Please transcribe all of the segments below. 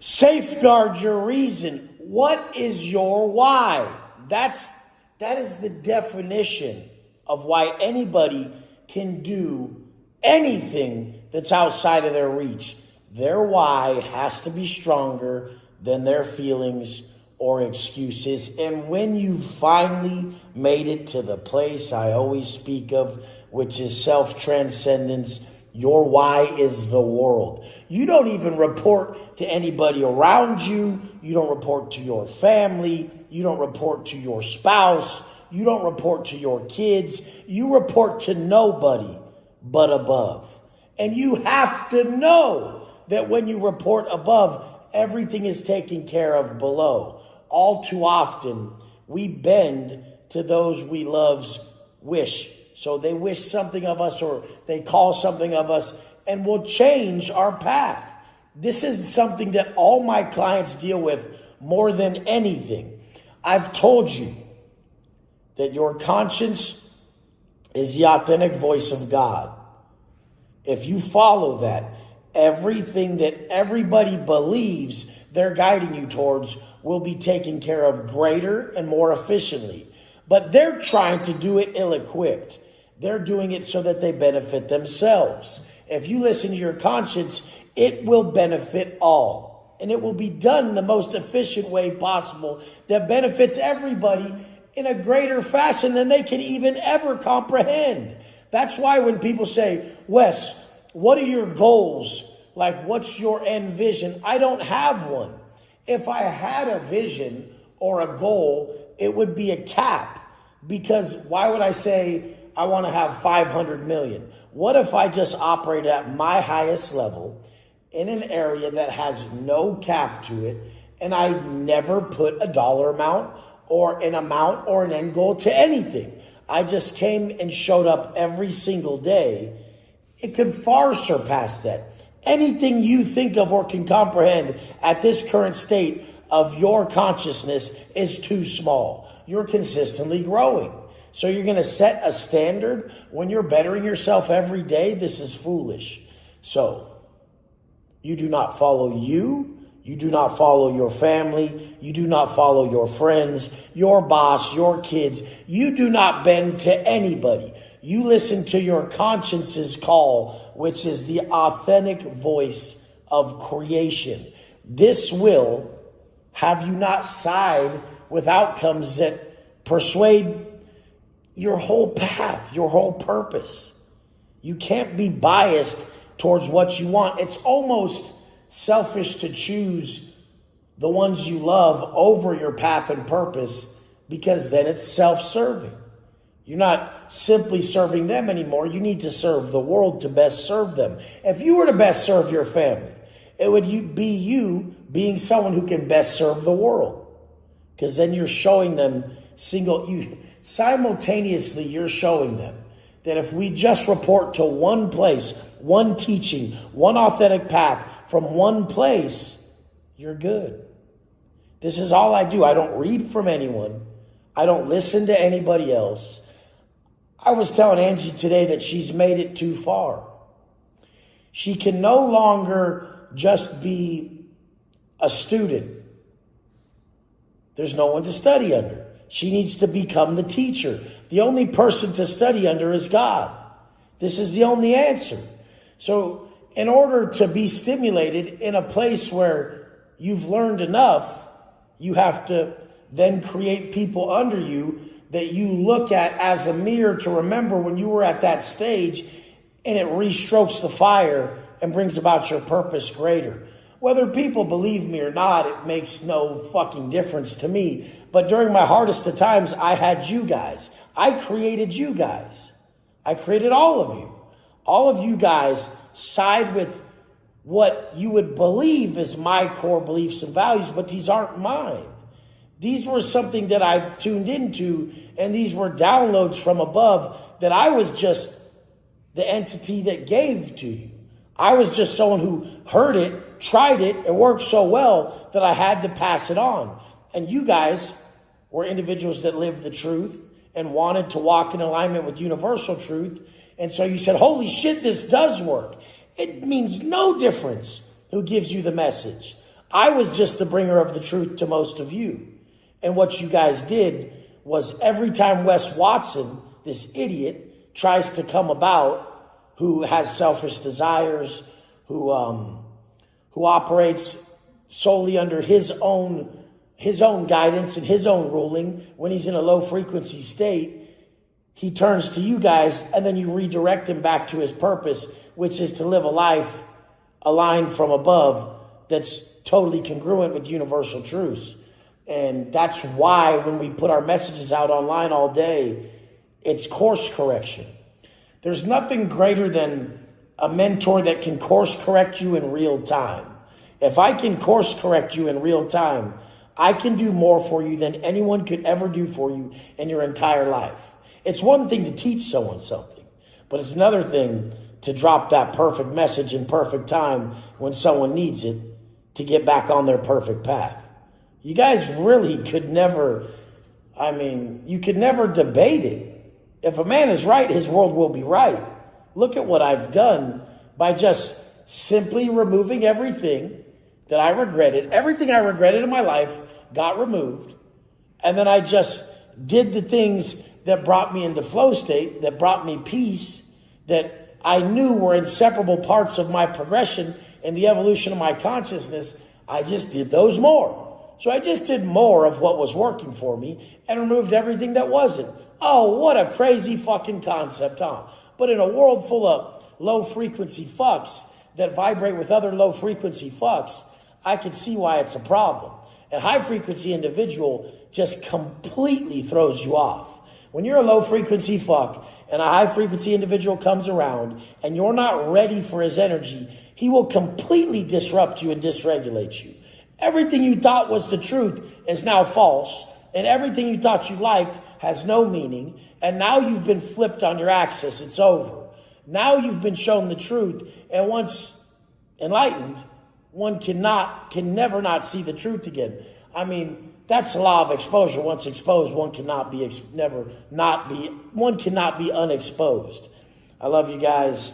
Safeguard your reason. What is your why? That is the definition of why anybody can do anything that's outside of their reach. Their why has to be stronger than their feelings or excuses. And when you finally made it to the place I always speak of, which is self-transcendence, your why is the world. You don't even report to anybody around you. You don't report to your family. You don't report to your spouse. You don't report to your kids. You report to nobody but above. And you have to know that when you report above, everything is taken care of below. All too often, we bend to those we love's wish. So they wish something of us or they call something of us and we'll change our path. This is something that all my clients deal with more than anything. I've told you that your conscience is the authentic voice of God. If you follow that, everything that everybody believes they're guiding you towards will be taken care of greater and more efficiently. But they're trying to do it ill-equipped. They're doing it so that they benefit themselves. If you listen to your conscience, it will benefit all. And it will be done in the most efficient way possible that benefits everybody in a greater fashion than they can even ever comprehend. That's why when people say, Wes, what are your goals? Like, what's your end vision? I don't have one. If I had a vision or a goal, it would be a cap. Because why would I say I want to have 500 million? What if I just operate at my highest level in an area that has no cap to it, and I never put a dollar amount or an end goal to anything? I just came and showed up every single day. It could far surpass that. Anything you think of or can comprehend at this current state of your consciousness is too small. You're consistently growing. So you're going to set a standard when you're bettering yourself every day? This is foolish. So you do not follow you. You do not follow your family. You do not follow your friends, your boss, your kids. You do not bend to anybody. You listen to your conscience's call, which is the authentic voice of creation. This will have you not side with outcomes that persuade your whole path, your whole purpose. You can't be biased towards what you want. It's almost selfish to choose the ones you love over your path and purpose, because then it's self-serving. You're not simply serving them anymore. You need to serve the world to best serve them. If you were to best serve your family, it would be you being someone who can best serve the world. Because then you're showing them simultaneously you're showing them that if we just report to one place, one teaching, one authentic path from one place, you're good. This is all I do. I don't read from anyone. I don't listen to anybody else. I was telling Angie today that she's made it too far. She can no longer just be a student. There's no one to study under. She needs to become the teacher. The only person to study under is God. This is the only answer. So in order to be stimulated in a place where you've learned enough, you have to then create people under you that you look at as a mirror to remember when you were at that stage, and it restrokes the fire and brings about your purpose greater. Whether people believe me or not, it makes no fucking difference to me. But during my hardest of times, I had you guys. I created you guys. I created all of you. All of you guys side with what you would believe is my core beliefs and values, but these aren't mine. These were something that I tuned into, and these were downloads from above that I was just the entity that gave to you. I was just someone who heard it, tried it, and worked so well that I had to pass it on. And you guys were individuals that lived the truth and wanted to walk in alignment with universal truth. And so you said, holy shit, this does work. It means no difference who gives you the message. I was just the bringer of the truth to most of you. And what you guys did was every time Wes Watson, this idiot, tries to come about, who has selfish desires, who operates solely under his own guidance and his own ruling, when he's in a low frequency state, he turns to you guys, and then you redirect him back to his purpose, which is to live a life aligned from above that's totally congruent with universal truths. And that's why when we put our messages out online all day, it's course correction. There's nothing greater than a mentor that can course correct you in real time. If I can course correct you in real time, I can do more for you than anyone could ever do for you in your entire life. It's one thing to teach someone something, but it's another thing to drop that perfect message in perfect time when someone needs it to get back on their perfect path. You guys really could never, you could never debate it. If a man is right, his world will be right. Look at what I've done by just simply removing everything that I regretted. Everything I regretted in my life got removed. And then I just did the things that brought me into flow state, that brought me peace, that I knew were inseparable parts of my progression and the evolution of my consciousness. I just did those more. So I just did more of what was working for me and removed everything that wasn't. Oh, what a crazy fucking concept, huh? But in a world full of low frequency fucks that vibrate with other low frequency fucks, I can see why it's a problem. A high frequency individual just completely throws you off. When you're a low frequency fuck and a high frequency individual comes around and you're not ready for his energy, he will completely disrupt you and dysregulate you. Everything you thought was the truth is now false, and everything you thought you liked has no meaning, and now you've been flipped on your axis. It's over. Now you've been shown the truth, and once enlightened, one can never not see the truth again. That's the law of exposure. Once exposed, one cannot be unexposed. I love you guys.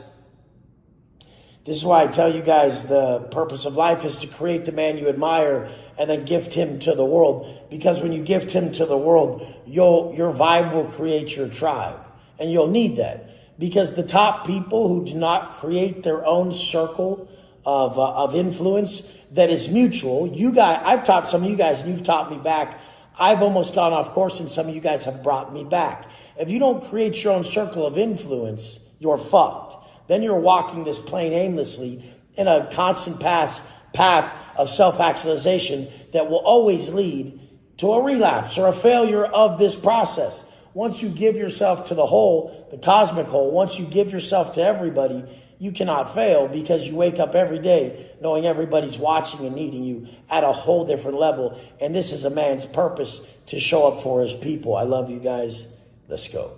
This is why I tell you guys the purpose of life is to create the man you admire and then gift him to the world. Because when you gift him to the world, your vibe will create your tribe. And you'll need that. Because the top people who do not create their own circle of influence that is mutual, I've taught some of you guys and you've taught me back. I've almost gone off course and some of you guys have brought me back. If you don't create your own circle of influence, you're fucked. Then you're walking this plane aimlessly in a constant path of self-actualization that will always lead to a relapse or a failure of this process. Once you give yourself to the whole, the cosmic whole, once you give yourself to everybody, you cannot fail because you wake up every day knowing everybody's watching and needing you at a whole different level. And this is a man's purpose, to show up for his people. I love you guys. Let's go.